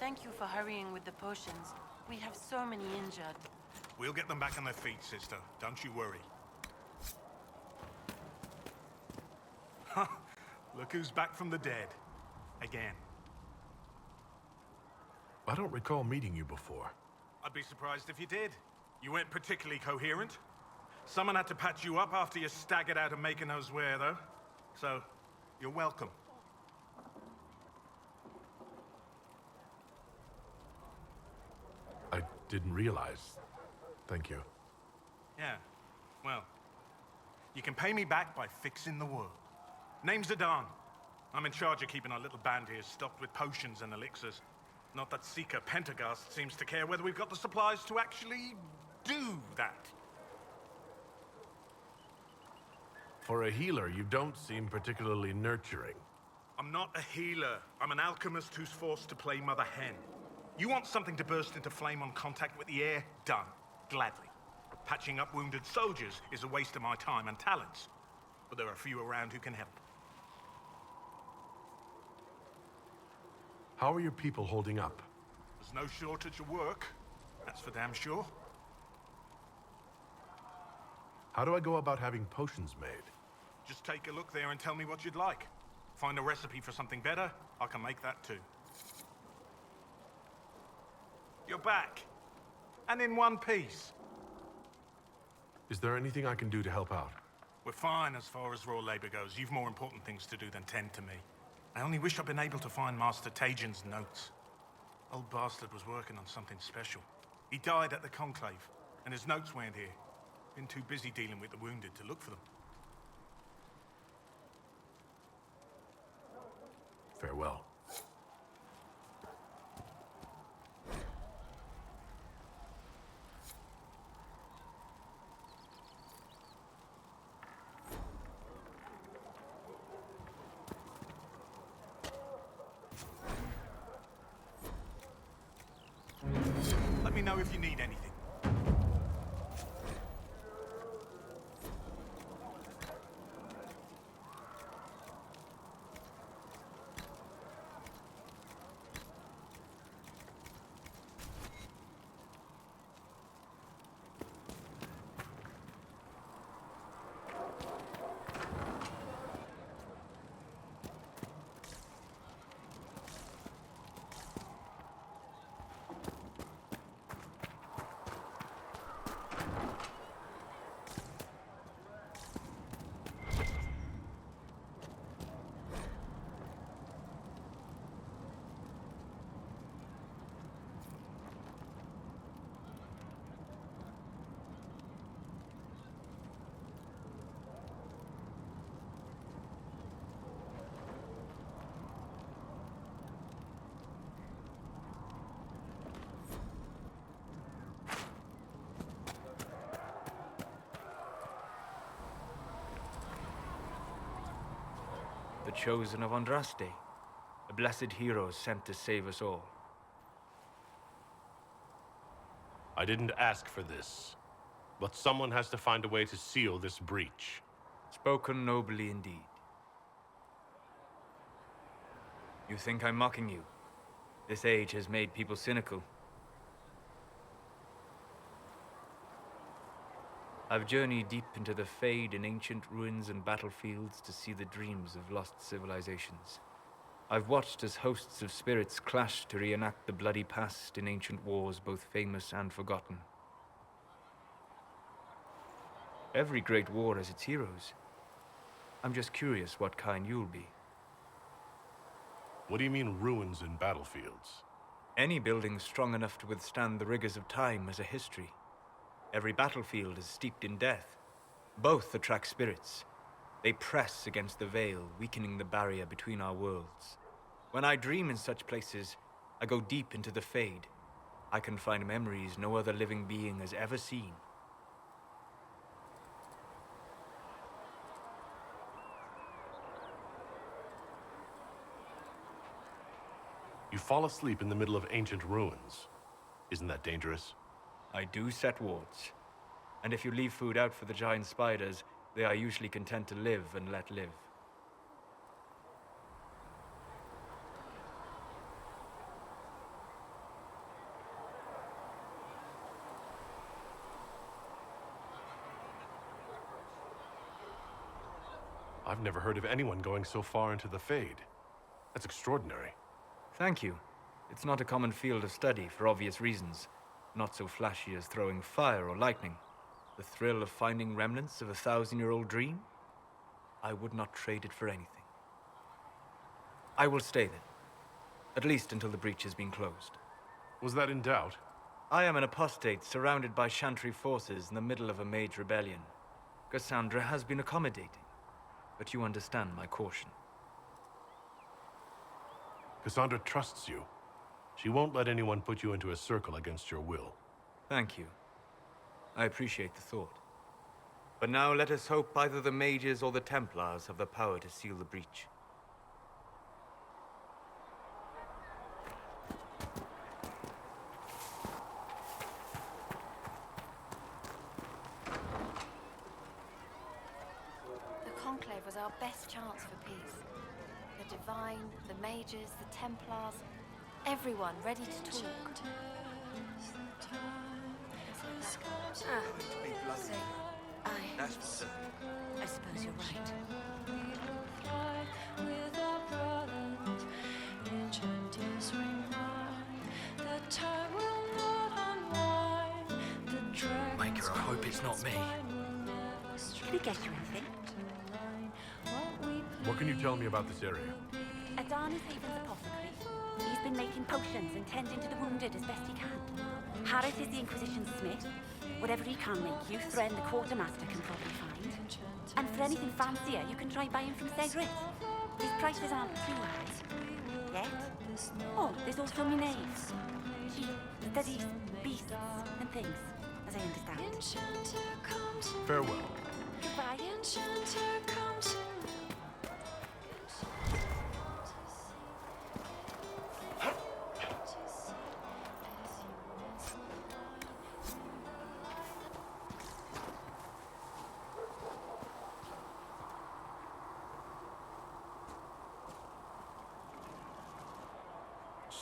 Thank you for hurrying with the potions. We have so many injured. We'll get them back on their feet, sister. Don't you worry. Look who's back from the dead. Again. I don't recall meeting you before. I'd be surprised if you did. You weren't particularly coherent. Someone had to patch you up after you staggered out of making those wear, though. So, you're welcome. I didn't realize. Thank you. Yeah, well, you can pay me back by fixing the world. Name's Adan. I'm in charge of keeping our little band here stocked with potions and elixirs. Not that Seeker Pentagast seems to care whether we've got the supplies to actually do that. For a healer, you don't seem particularly nurturing. I'm not a healer. I'm an alchemist who's forced to play Mother Hen. You want something to burst into flame on contact with the air? Done. Gladly. Patching up wounded soldiers is a waste of my time and talents. But there are a few around who can help. How are your people holding up? There's no shortage of work. That's for damn sure. How do I go about having potions made? Just take a look there and tell me what you'd like. Find a recipe for something better, I can make that too. You're back. And in one piece. Is there anything I can do to help out? We're fine as far as raw labor goes. You've more important things to do than tend to me. I only wish I'd been able to find Master Tajin's notes. Old bastard was working on something special. He died at the Conclave, and his notes weren't here. Been too busy dealing with the wounded to look for them. Farewell. Let me know if you need anything. The chosen of Andraste, a blessed hero sent to save us all. I didn't ask for this, but someone has to find a way to seal this breach. Spoken nobly indeed. You think I'm mocking you? This age has made people cynical. I've journeyed deep into the Fade in ancient ruins and battlefields to see the dreams of lost civilizations. I've watched as hosts of spirits clash to reenact the bloody past in ancient wars, both famous and forgotten. Every great war has its heroes. I'm just curious what kind you'll be. What do you mean ruins and battlefields? Any building strong enough to withstand the rigors of time has a history. Every battlefield is steeped in death. Both attract spirits. They press against the veil, weakening the barrier between our worlds. When I dream in such places, I go deep into the Fade. I can find memories no other living being has ever seen. You fall asleep in the middle of ancient ruins. Isn't that dangerous? I do set wards. And if you leave food out for the giant spiders, they are usually content to live and let live. I've never heard of anyone going so far into the Fade. That's extraordinary. Thank you. It's not a common field of study for obvious reasons. Not so flashy as throwing fire or lightning. The thrill of finding remnants of a 1,000-year-old dream? I would not trade it for anything. I will stay then. At least until the breach has been closed. Was that in doubt? I am an apostate surrounded by Chantry forces in the middle of a mage rebellion. Cassandra has been accommodating, but you understand my caution. Cassandra trusts you. She won't let anyone put you into a circle against your will. Thank you. I appreciate the thought. But now let us hope either the mages or the templars have the power to seal the breach. The Conclave was our best chance for peace. The Divine, the Mages, the Templars, everyone ready to talk. I suppose you're right. Maker, I hope it's not me. Did he get you anything? What can you tell me about this area? Adan is Haven's apothecary. He's been making potions and tending to the wounded as best he can. Harris is the Inquisition's smith. Whatever he can make you, Thren the quartermaster can probably find. And for anything fancier, you can try buying from Segret. His prices aren't too high. Yet? Oh, there's also Mineave. She studies beasts and things, as I understand. Farewell. Goodbye.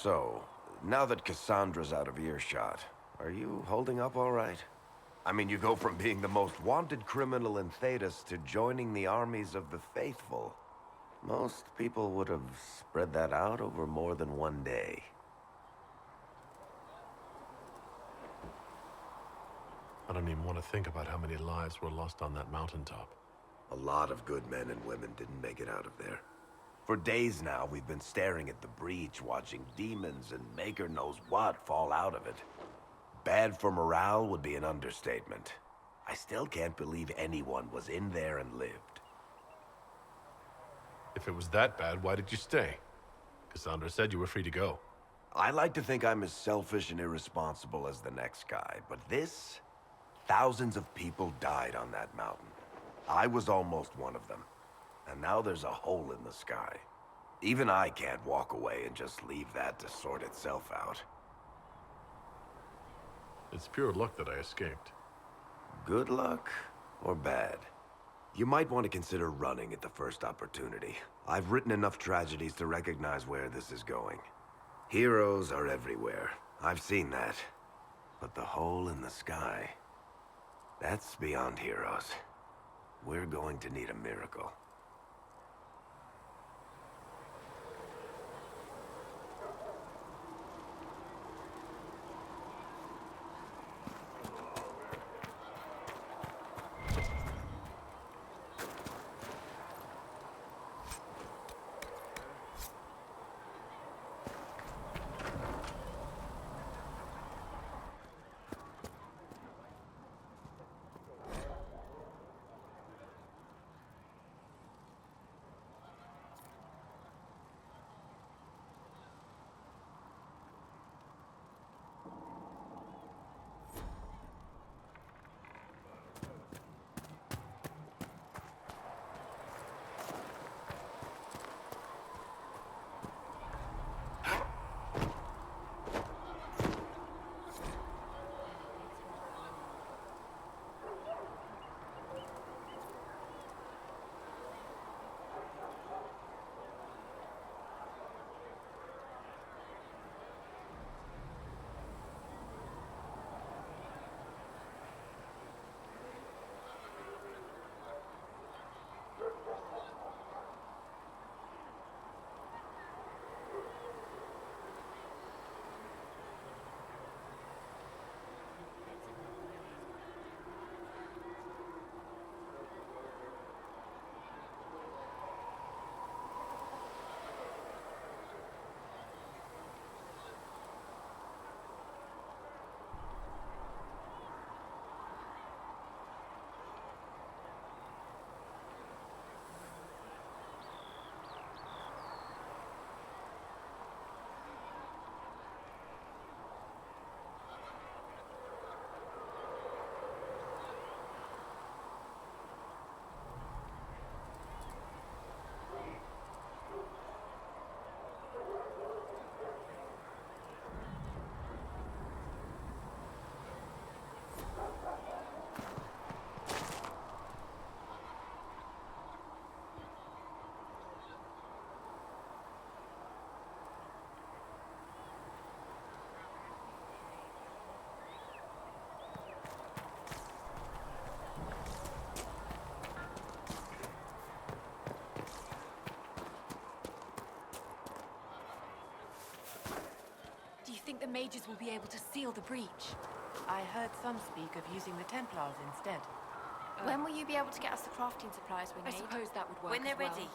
So, now that Cassandra's out of earshot, are you holding up all right? I mean, you go from being the most wanted criminal in Thedas to joining the armies of the faithful. Most people would have spread that out over more than one day. I don't even want to think about how many lives were lost on that mountaintop. A lot of good men and women didn't make it out of there. For days now, we've been staring at the breach, watching demons and maker knows what fall out of it. Bad for morale would be an understatement. I still can't believe anyone was in there and lived. If it was that bad, why did you stay? Cassandra said you were free to go. I like to think I'm as selfish and irresponsible as the next guy, but this... Thousands of people died on that mountain. I was almost one of them. And now there's a hole in the sky. Even I can't walk away and just leave that to sort itself out. It's pure luck that I escaped. Good luck or bad? You might want to consider running at the first opportunity. I've written enough tragedies to recognize where this is going. Heroes are everywhere. I've seen that. But the hole in the sky... that's beyond heroes. We're going to need a miracle. think the mages will be able to seal the breach? I heard some speak of using the Templars instead. When will you be able to get us the crafting supplies we I need? suppose that would work When they're as well. ready.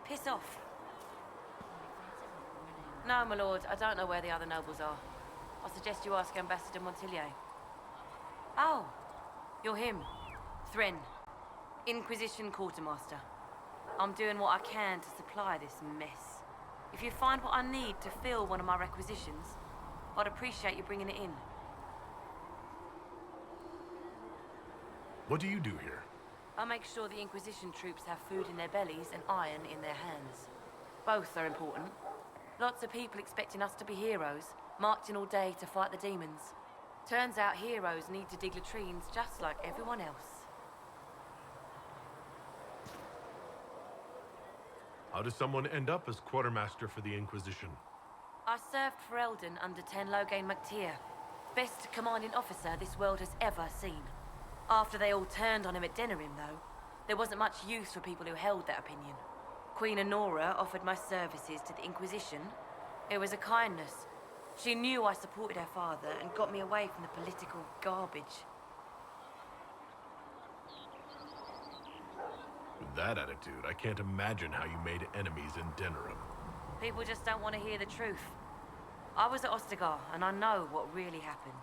Piss off. No, my lord, I don't know where the other nobles are. I suggest you ask Ambassador Montillier. Oh, you're him. Thren. Inquisition Quartermaster. I'm doing what I can to supply this mess. If you find what I need to fill one of my requisitions, I'd appreciate you bringing it in. What do you do here? I make sure the Inquisition troops have food in their bellies and iron in their hands. Both are important. Lots of people expecting us to be heroes, marching all day to fight the demons. Turns out heroes need to dig latrines just like everyone else. How does someone end up as quartermaster for the Inquisition? I served for Eldon under Ten Loghain MacTier, best commanding officer this world has ever seen. After they all turned on him at Denerim, though, there wasn't much use for people who held that opinion. Queen Honora offered my services to the Inquisition. It was a kindness. She knew I supported her father and got me away from the political garbage. With that attitude, I can't imagine how you made enemies in Denerim. People just don't want to hear the truth. I was at Ostagar, and I know what really happened.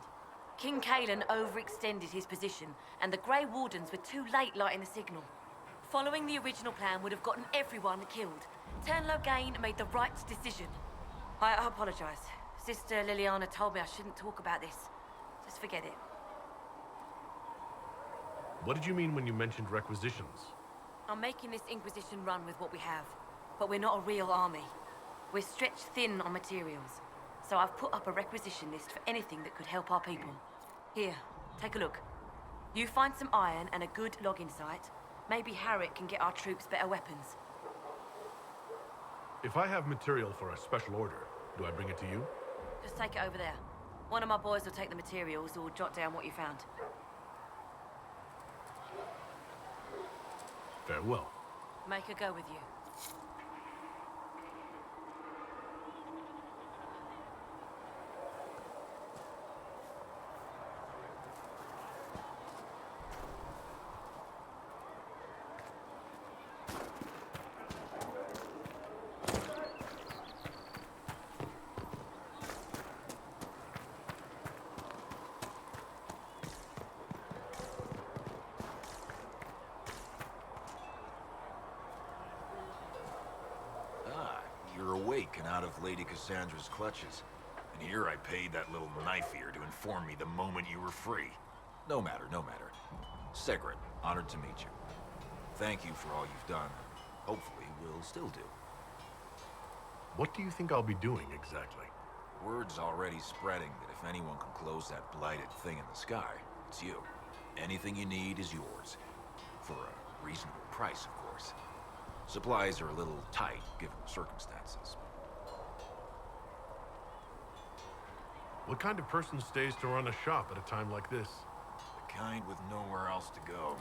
King Cailan overextended his position, and the Grey Wardens were too late lighting the signal. Following the original plan would have gotten everyone killed. Ten Loghain made the right decision. I apologize. Sister Liliana told me I shouldn't talk about this. Just forget it. What did you mean when you mentioned requisitions? I'm making this Inquisition run with what we have, but we're not a real army. We're stretched thin on materials, so I've put up a requisition list for anything that could help our people. Here, take a look. You find some iron and a good logging site. Maybe Harriet can get our troops better weapons. If I have material for a special order, do I bring it to you? Just take it over there. One of my boys will take the materials or jot down what you found. Farewell. Make her go with you. You're awake and out of Lady Cassandra's clutches. And here I paid that little knife-ear to inform me the moment you were free. No matter, no matter. Segret, honored to meet you. Thank you for all you've done. Hopefully, we'll still do. What do you think I'll be doing exactly? Word's already spreading that if anyone can close that blighted thing in the sky, it's you. Anything you need is yours. For a reasonable price, of course. Supplies are a little tight, given the circumstances. What kind of person stays to run a shop at a time like this? The kind with nowhere else to go.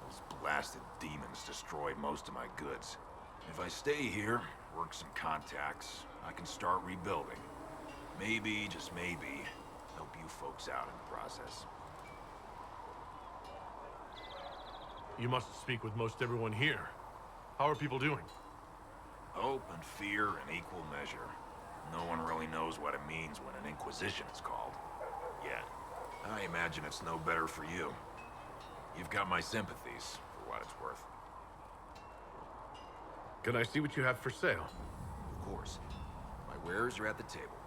Those blasted demons destroyed most of my goods. If I stay here, work some contacts, I can start rebuilding. Maybe, just maybe, help you folks out in the process. You must speak with most everyone here. How are people doing? Hope and fear in equal measure. No one really knows what it means when an Inquisition is called. Yet. I imagine it's no better for you. You've got my sympathies, for what it's worth. Can I see what you have for sale? Of course. My wares are at the table.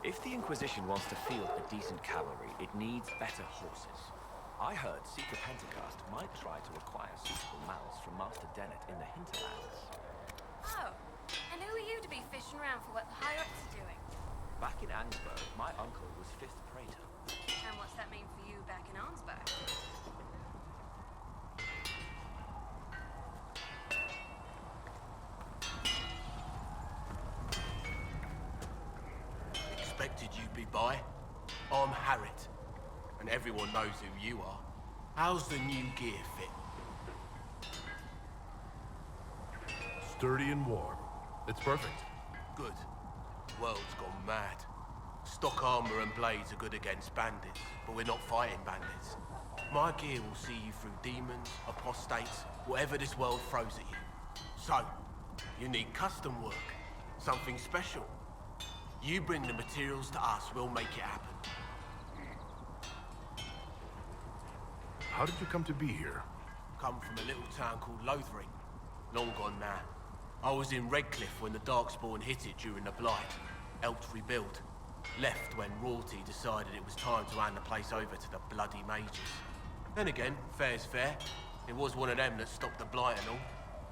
If the Inquisition wants to field a decent cavalry, it needs better horses. I heard Seeker Pentacast might try to acquire suitable mounts from Master Dennett in the hinterlands. Oh, and who are you to be fishing around for what the higher-ups are doing? Back in Ansburg, my uncle was 5th Praetor. And what's that mean for you back in Arnsberg? Expected you'd be by. I'm Harriet, and everyone knows who you are. How's the new gear fit? Sturdy and warm. It's perfect. Good. World's gone mad. Stock armor and blades are good against bandits, but we're not fighting bandits. My gear will see you through demons, apostates, whatever this world throws at you. So, you need custom work, something special. You bring the materials to us, we'll make it happen. How did you come to be here? Come from a little town called Lothering. Long gone now. I was in Redcliffe when the Darkspawn hit it during the Blight. Helped rebuild. Left when Royalty decided it was time to hand the place over to the bloody mages. Then again, fair's fair. It was one of them that stopped the Blight and all.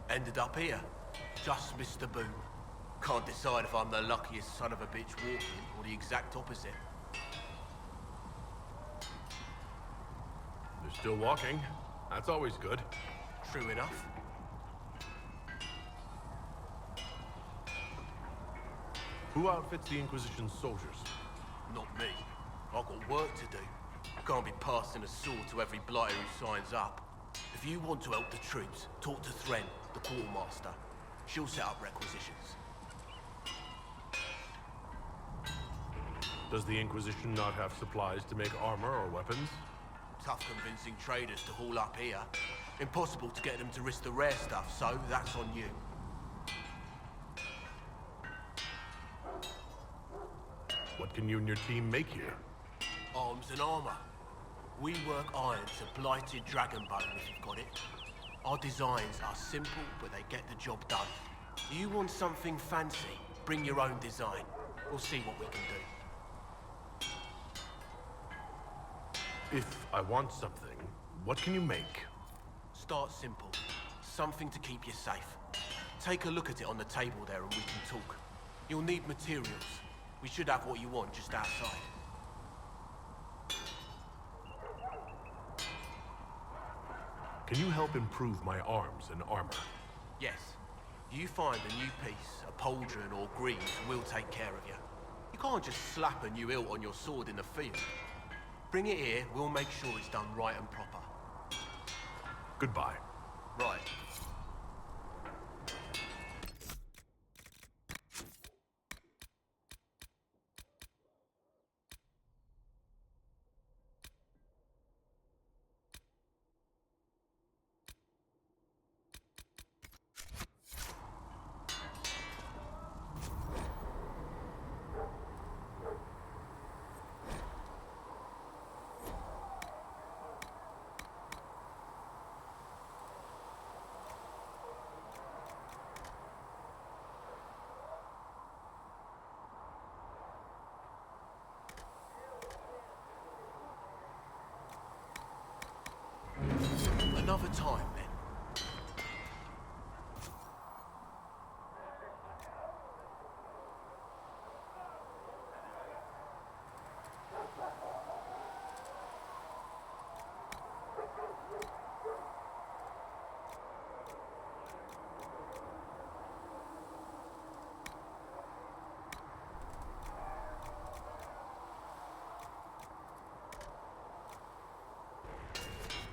Ended up here. Just missed the boom. Can't decide if I'm the luckiest son of a bitch walking or the exact opposite. They're still walking. That's always good. True enough. Who outfits the Inquisition's soldiers? Not me. I've got work to do. Can't be passing a sword to every blighter who signs up. If you want to help the troops, talk to Thren, the quartermaster. She'll set up requisitions. Does the Inquisition not have supplies to make armor or weapons? Tough convincing traders to haul up here. Impossible to get them to risk the rare stuff, so that's on you. What can you and your team make here? Arms and armor. We work iron to blighted dragon bone if you've got it. Our designs are simple, but they get the job done. You want something fancy? Bring your own design. We'll see what we can do. If I want something, what can you make? Start simple. Something to keep you safe. Take a look at it on the table there and we can talk. You'll need materials. We should have what you want just outside. Can you help improve my arms and armor? Yes. You find a new piece, a pauldron or greaves, we'll take care of you. You can't just slap a new hilt on your sword in the field. Bring it here, we'll make sure it's done right and proper. Goodbye. Right. Another time, then.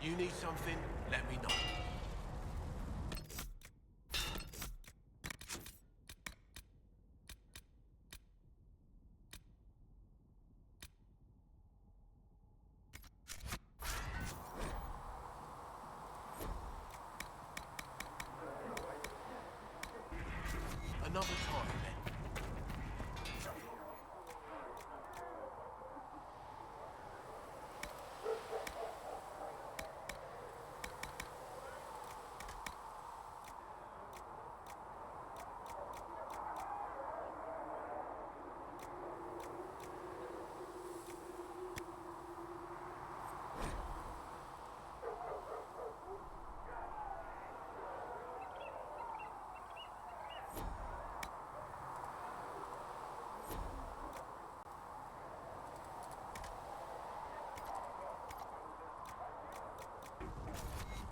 You need something? Let me know. Another time, then.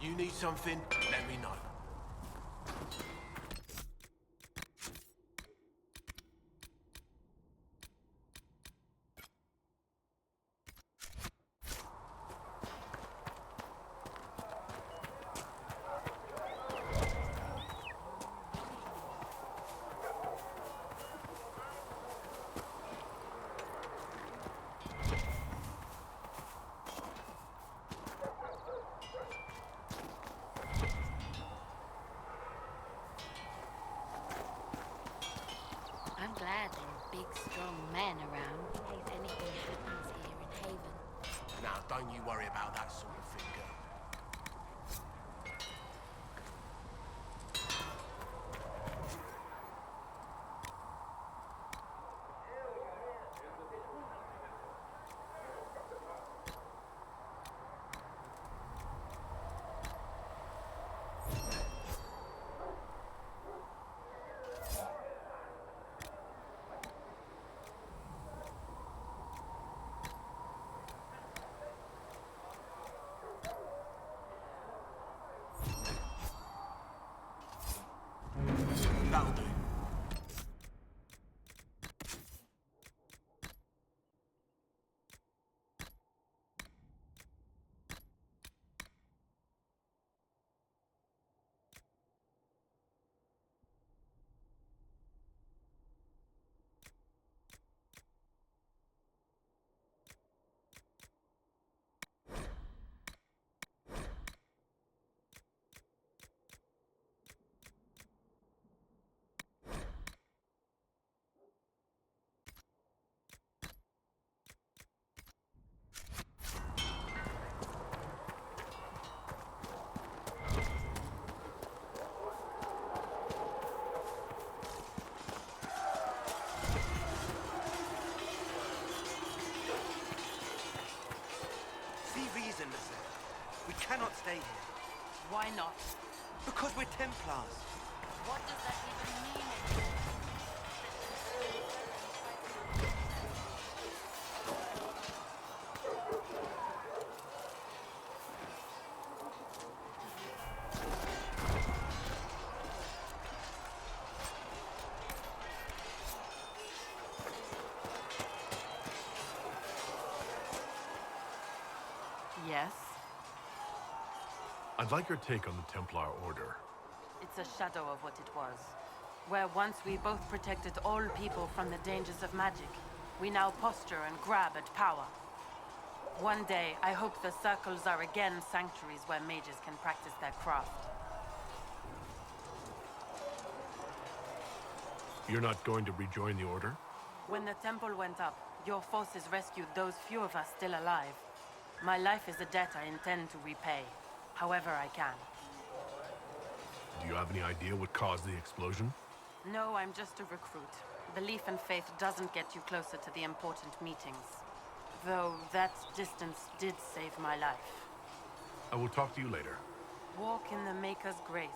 You need something, let me know. I'm glad there are big, strong men around in case anything happens here in Haven. Now, don't you worry about that sort of thing, girl. That'll do. We cannot stay here. Why not? Because we're Templars. What does that even mean? Yes? I'd like your take on the Templar Order. It's a shadow of what it was. Where once we both protected all people from the dangers of magic, we now posture and grab at power. One day, I hope the circles are again sanctuaries where mages can practice their craft. You're not going to rejoin the Order? When the temple went up, your forces rescued those few of us still alive. My life is a debt I intend to repay, however I can. Do you have any idea what caused the explosion? No, I'm just a recruit. Belief and faith doesn't get you closer to the important meetings. Though that distance did save my life. I will talk to you later. Walk in the Maker's grace.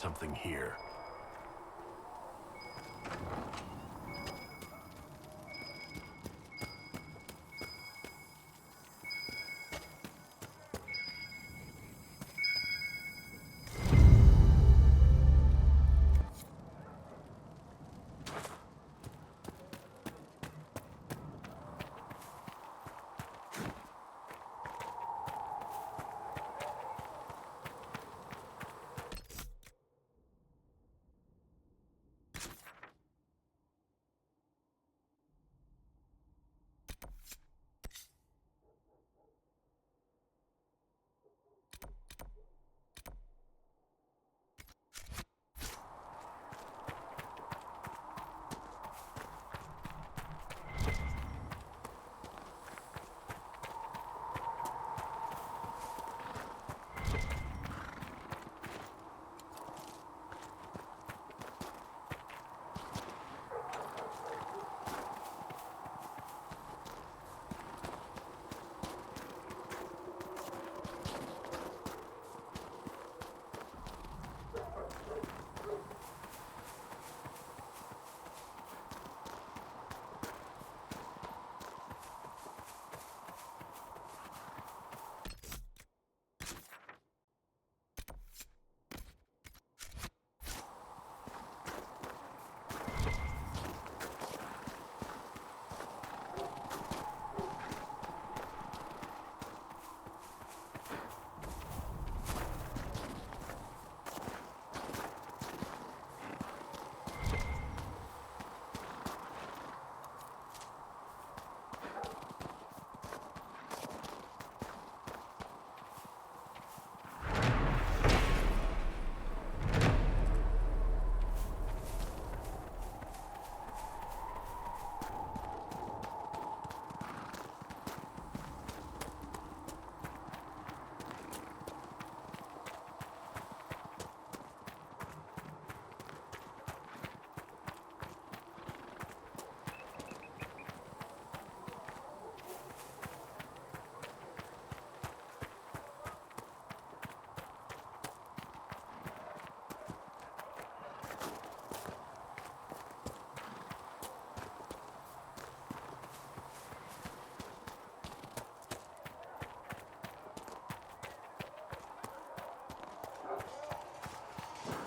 something here.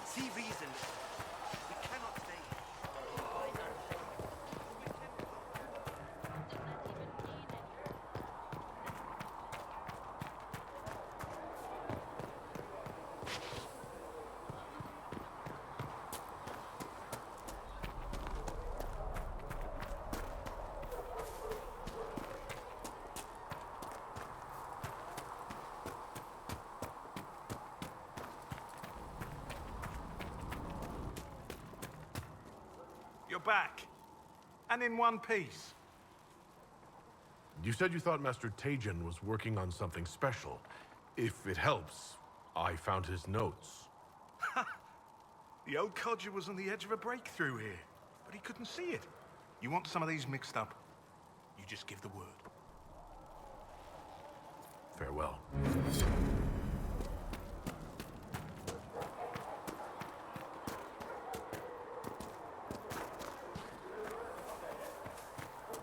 See reason. We cannot stay here. You're back. And in one piece. You said you thought Master Tejan was working on something special. If it helps, I found his notes. The old codger was on the edge of a breakthrough here, but he couldn't see it. You want some of these mixed up? You just give the word. Farewell.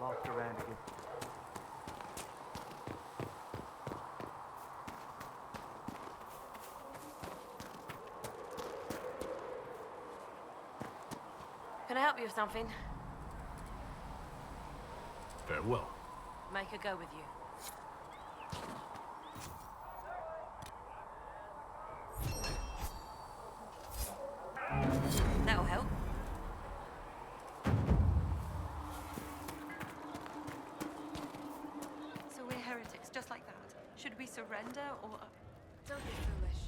Lost around again. Can I help you with something? Farewell. Make a go with you. That'll help. So we're heretics, just like that. Should we surrender or... Don't be foolish.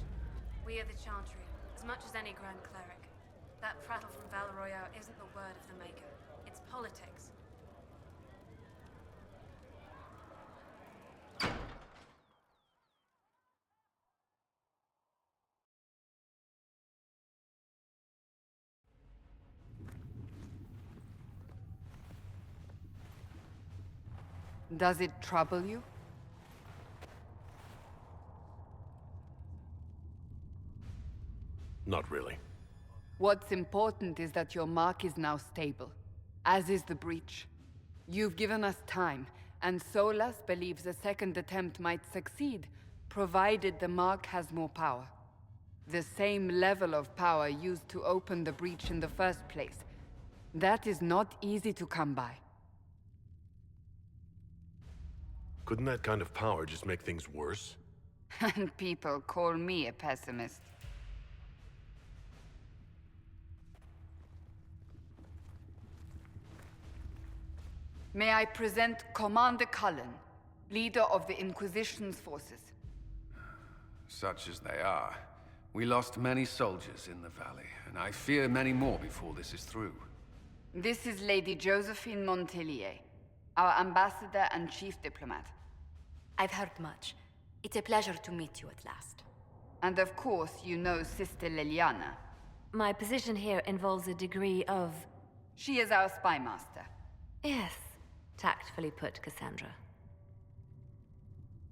We are the Chantry, as much as any Grand Cleric. That prattle from Valoroya isn't the word of the Maker. It's politics. Does it trouble you? Not really. What's important is that your mark is now stable, as is the breach. You've given us time, and Solas believes a second attempt might succeed, provided the mark has more power. The same level of power used to open the breach in the first place. That is not easy to come by. Couldn't that kind of power just make things worse? And people call me a pessimist. May I present Commander Cullen, leader of the Inquisition's forces. Such as they are. We lost many soldiers in the valley, and I fear many more before this is through. This is Lady Josephine Montelier, our ambassador and chief diplomat. I've heard much. It's a pleasure to meet you at last. And of course, you know Sister Liliana. My position here involves a degree of... She is our spy master. Yes, tactfully put, Cassandra.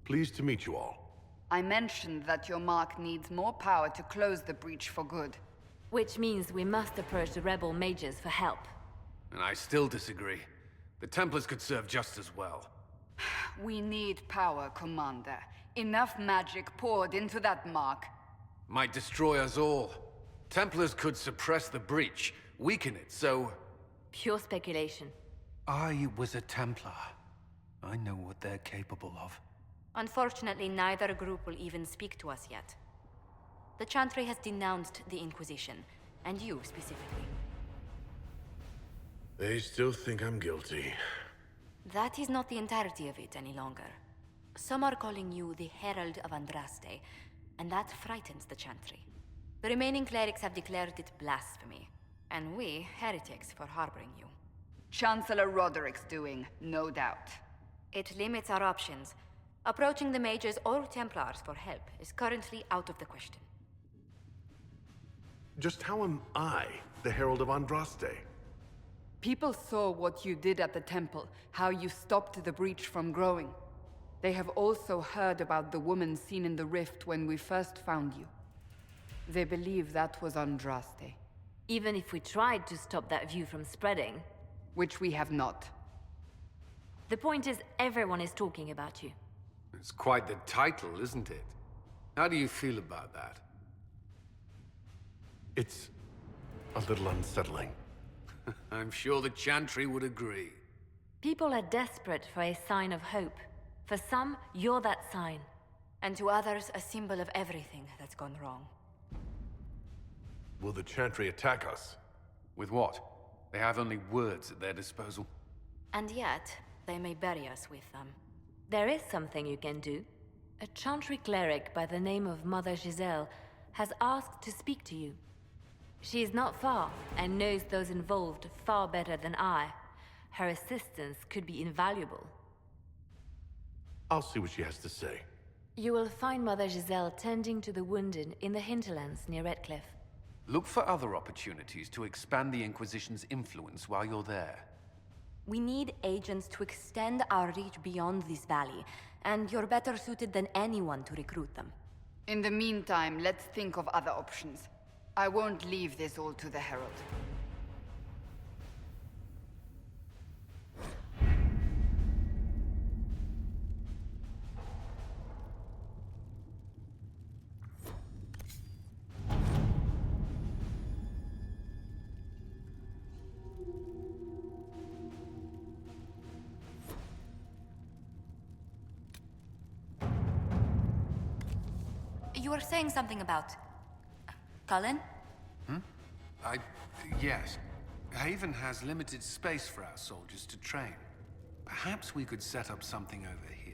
Pleased to meet you all. I mentioned that your mark needs more power to close the breach for good. Which means we must approach the rebel mages for help. And I still disagree. The Templars could serve just as well. We need power, Commander. Enough magic poured into that mark. Might destroy us all. Templars could suppress the breach, weaken it, so... Pure speculation. I was a Templar. I know what they're capable of. Unfortunately, neither group will even speak to us yet. The Chantry has denounced the Inquisition, and you specifically. They still think I'm guilty. That is not the entirety of it any longer. Some are calling you the Herald of Andraste, and that frightens the Chantry. The remaining clerics have declared it blasphemy, and we, heretics, for harboring you. Chancellor Roderick's doing, no doubt. It limits our options. Approaching the mages or Templars for help is currently out of the question. Just how am I the Herald of Andraste? People saw what you did at the temple, how you stopped the breach from growing. They have also heard about the woman seen in the rift when we first found you. They believe that was Andraste. Even if we tried to stop that view from spreading... Which we have not. The point is, everyone is talking about you. It's quite the title, isn't it? How do you feel about that? It's a little unsettling. I'm sure the Chantry would agree. People are desperate for a sign of hope. For some, you're that sign. And to others, a symbol of everything that's gone wrong. Will the Chantry attack us? With what? They have only words at their disposal. And yet, they may bury us with them. There is something you can do. A Chantry cleric by the name of Mother Giselle has asked to speak to you. She is not far, and knows those involved far better than I. Her assistance could be invaluable. I'll see what she has to say. You will find Mother Giselle tending to the wounded in the hinterlands near Redcliffe. Look for other opportunities to expand the Inquisition's influence while you're there. We need agents to extend our reach beyond this valley, and you're better suited than anyone to recruit them. In the meantime, let's think of other options. I won't leave this all to the Herald. You were saying something about... Cullen? Yes. Haven has limited space for our soldiers to train. Perhaps we could set up something over here.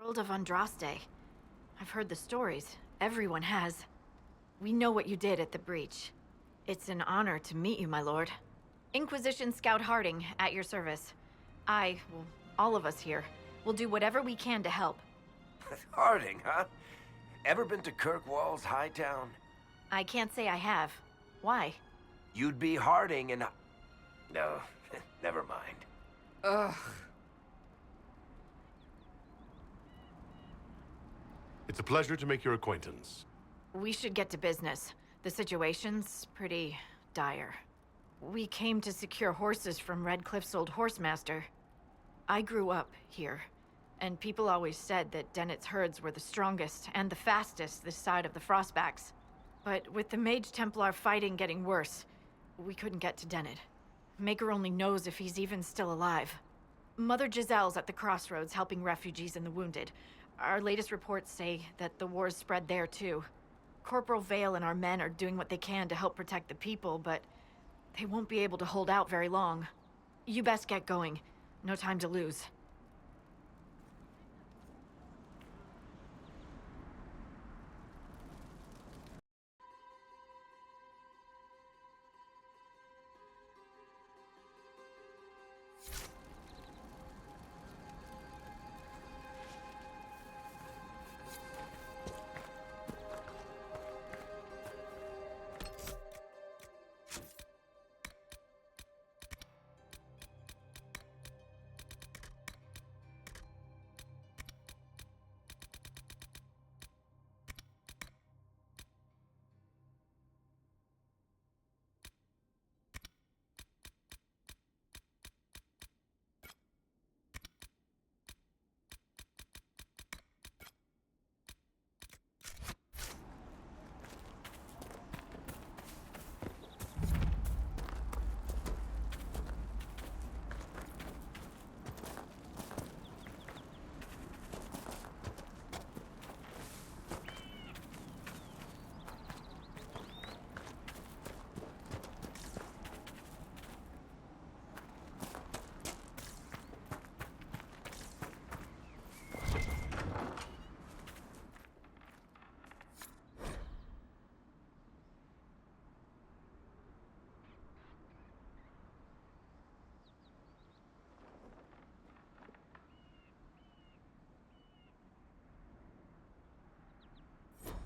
World of Andraste. I've heard the stories. Everyone has. We know what you did at the breach. It's an honor to meet you, my lord. Inquisition Scout Harding, at your service. All of us here, will do whatever we can to help. Harding, huh? Ever been to Kirkwall's Hightown? I can't say I have. Why? You'd be Harding and... No, never mind. Ugh. It's a pleasure to make your acquaintance. We should get to business. The situation's pretty dire. We came to secure horses from Redcliffe's old horsemaster. I grew up here, and people always said that Dennett's herds were the strongest and the fastest this side of the Frostbacks. But with the Mage Templar fighting getting worse, we couldn't get to Dennett. Maker only knows if he's even still alive. Mother Giselle's at the crossroads helping refugees and the wounded. Our latest reports say that the war's spread there too. Corporal Vale and our men are doing what they can to help protect the people, but they won't be able to hold out very long. You best get going. No time to lose.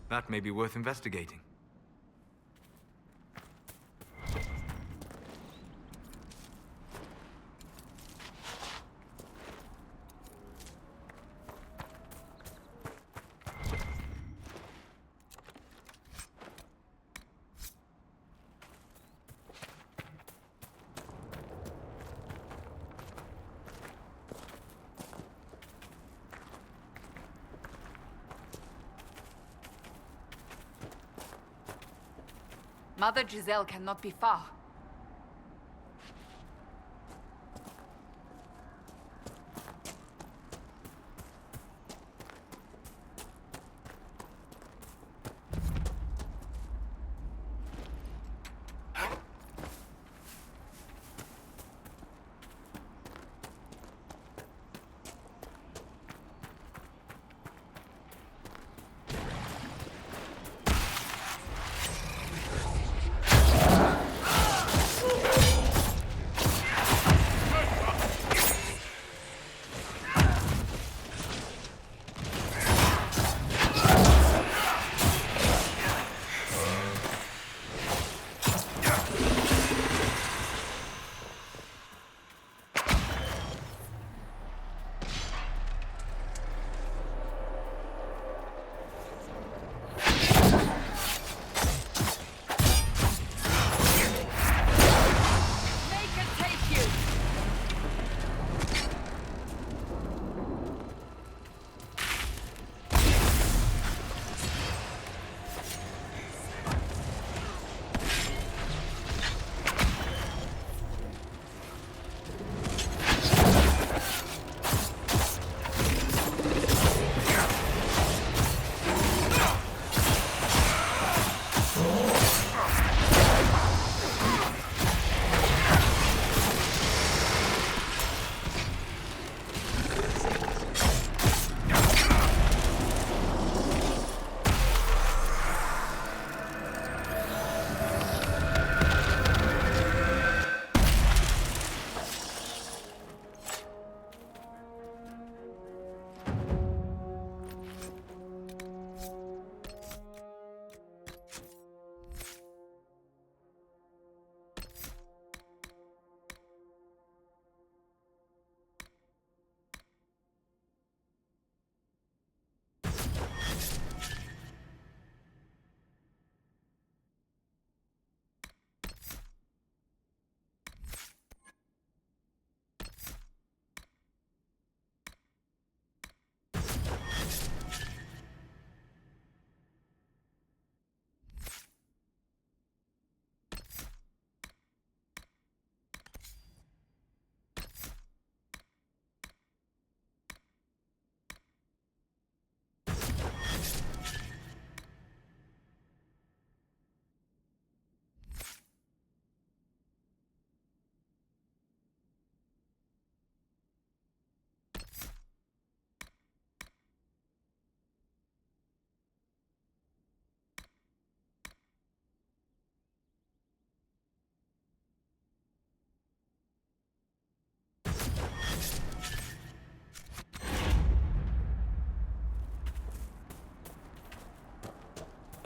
That may be worth investigating. Mother Giselle cannot be far.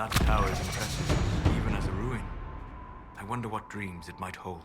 That tower is impressive, even as a ruin. I wonder what dreams it might hold.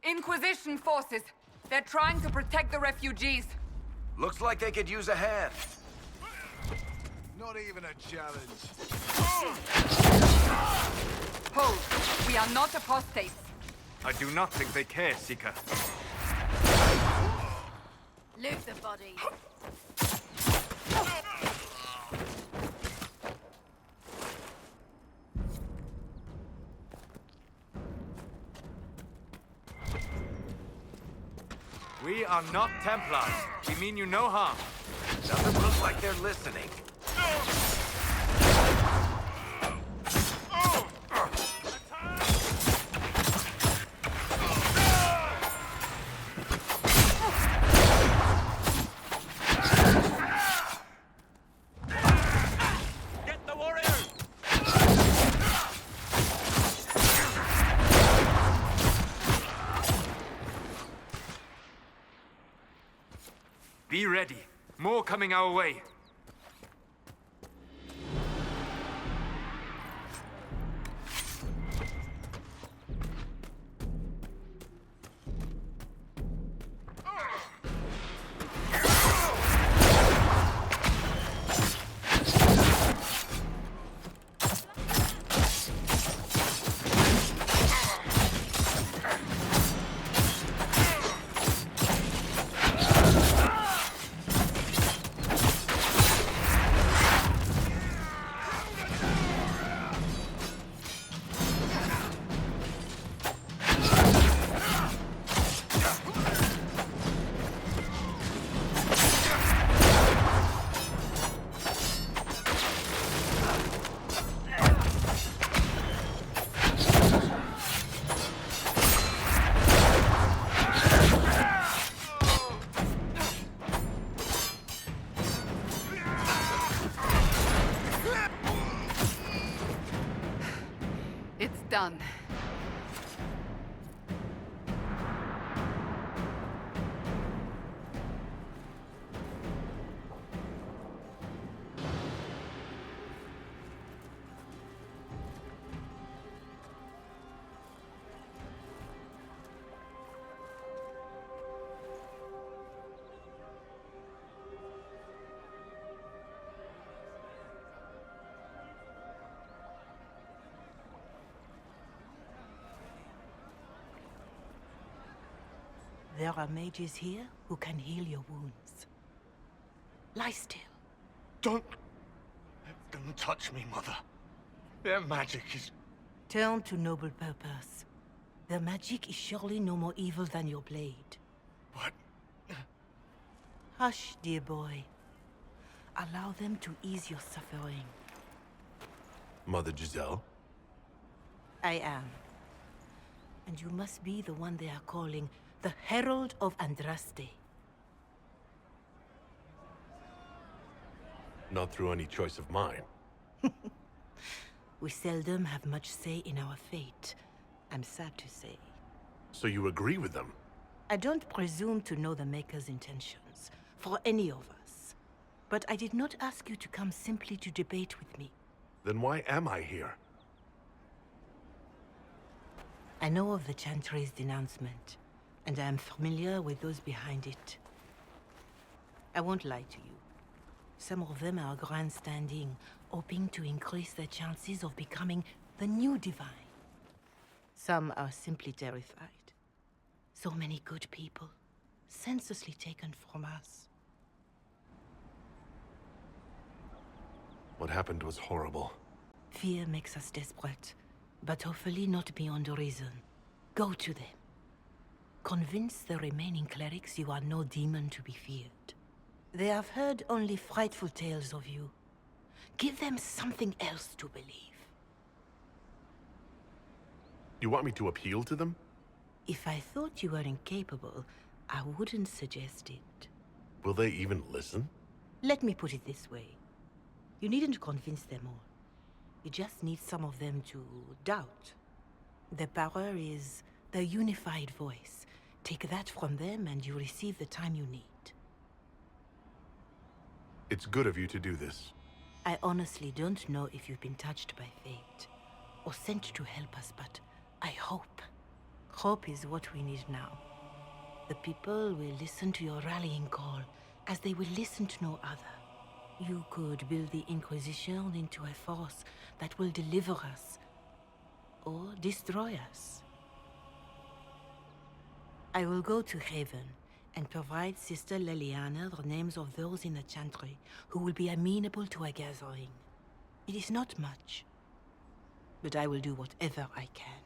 Inquisition forces! They're trying to protect the refugees! Looks like they could use a hand. Not even a challenge. Hold! We are not apostates! I do not think they care, Seeker. Loot the body. We are not Templars. We mean you no harm. Doesn't look like they're listening. Get the warrior! Be ready. More coming our way. It's done. There are mages here who can heal your wounds. Lie still. Don't touch me, Mother. Their magic is... Turn to noble purpose. Their magic is surely no more evil than your blade. What? Hush, dear boy. Allow them to ease your suffering. Mother Giselle? I am. And you must be the one they are calling the Herald of Andraste. Not through any choice of mine. We seldom have much say in our fate, I'm sad to say. So you agree with them? I don't presume to know the Maker's intentions, for any of us. But I did not ask you to come simply to debate with me. Then why am I here? I know of the Chantry's denouncement, and I am familiar with those behind it. I won't lie to you. Some of them are grandstanding, hoping to increase their chances of becoming the new divine. Some are simply terrified. So many good people, senselessly taken from us. What happened was horrible. Fear makes us desperate, but hopefully not beyond reason. Go to them. Convince the remaining clerics you are no demon to be feared. They have heard only frightful tales of you. Give them something else to believe. You want me to appeal to them? If I thought you were incapable, I wouldn't suggest it. Will they even listen? Let me put it this way. You needn't convince them all. You just need some of them to doubt. Their power is their unified voice. Take that from them and you receive the time you need. It's good of you to do this. I honestly don't know if you've been touched by fate, or sent to help us, but I hope. Hope is what we need now. The people will listen to your rallying call, as they will listen to no other. You could build the Inquisition into a force that will deliver us, or destroy us. I will go to Haven and provide Sister Leliana the names of those in the Chantry who will be amenable to a gathering. It is not much, but I will do whatever I can.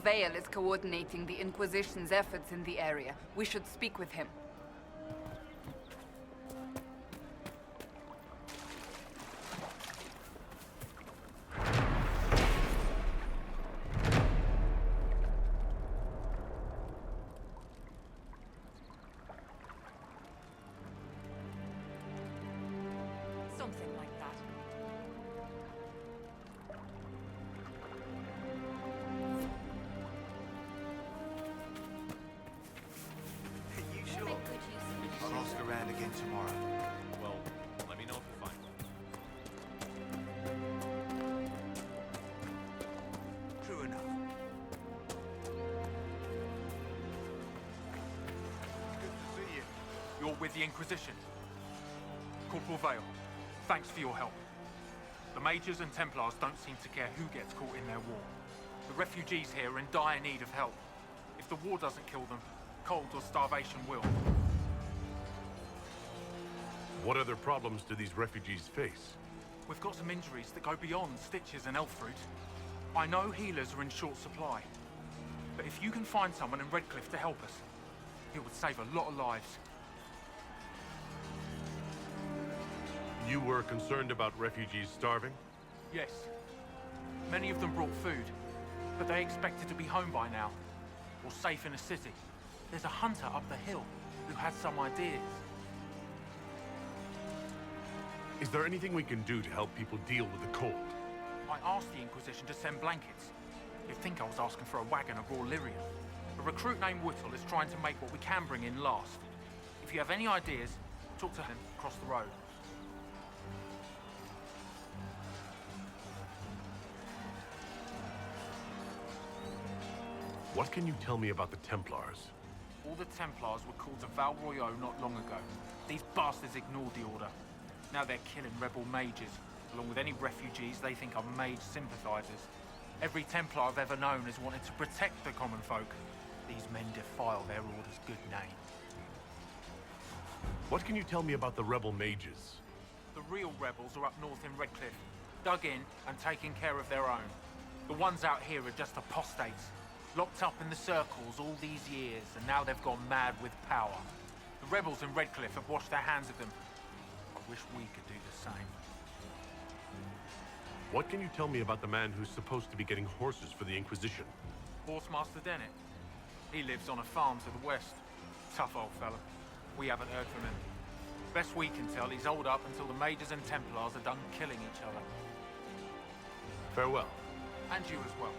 Vale is coordinating the Inquisition's efforts in the area. We should speak with him. Something like that. I'll ask around again tomorrow. Well, let me know if you find one. True enough. Good to see you. You're with the Inquisition. Corporal Vale, thanks for your help. The Mages and Templars don't seem to care who gets caught in their war. The refugees here are in dire need of help. If the war doesn't kill them, cold or starvation will. What other problems do these refugees face? We've got some injuries that go beyond stitches and elf fruit. I know healers are in short supply, but if you can find someone in Redcliffe to help us, it would save a lot of lives. You were concerned about refugees starving? Yes. Many of them brought food, but they expected to be home by now, or safe in a city. There's a hunter up the hill who has some ideas. Is there anything we can do to help people deal with the cold? I asked the Inquisition to send blankets. You'd think I was asking for a wagon of raw lyrium. A recruit named Whittle is trying to make what we can bring in last. If you have any ideas, talk to him across the road. What can you tell me about the Templars? All the Templars were called to Val Royeaux not long ago. These bastards ignored the order. Now they're killing rebel mages, along with any refugees they think are mage sympathizers. Every Templar I've ever known has wanted to protect the common folk. These men defile their order's good name. What can you tell me about the rebel mages? The real rebels are up north in Redcliffe, dug in and taking care of their own. The ones out here are just apostates, locked up in the circles all these years, and now they've gone mad with power. The rebels in Redcliffe have washed their hands of them. I wish we could do the same. What can you tell me about the man who's supposed to be getting horses for the Inquisition? Horsemaster Dennett? He lives on a farm to the west. Tough old fella. We haven't heard from him. Best we can tell, he's holed up until the Mages and Templars are done killing each other. Farewell. And you as well.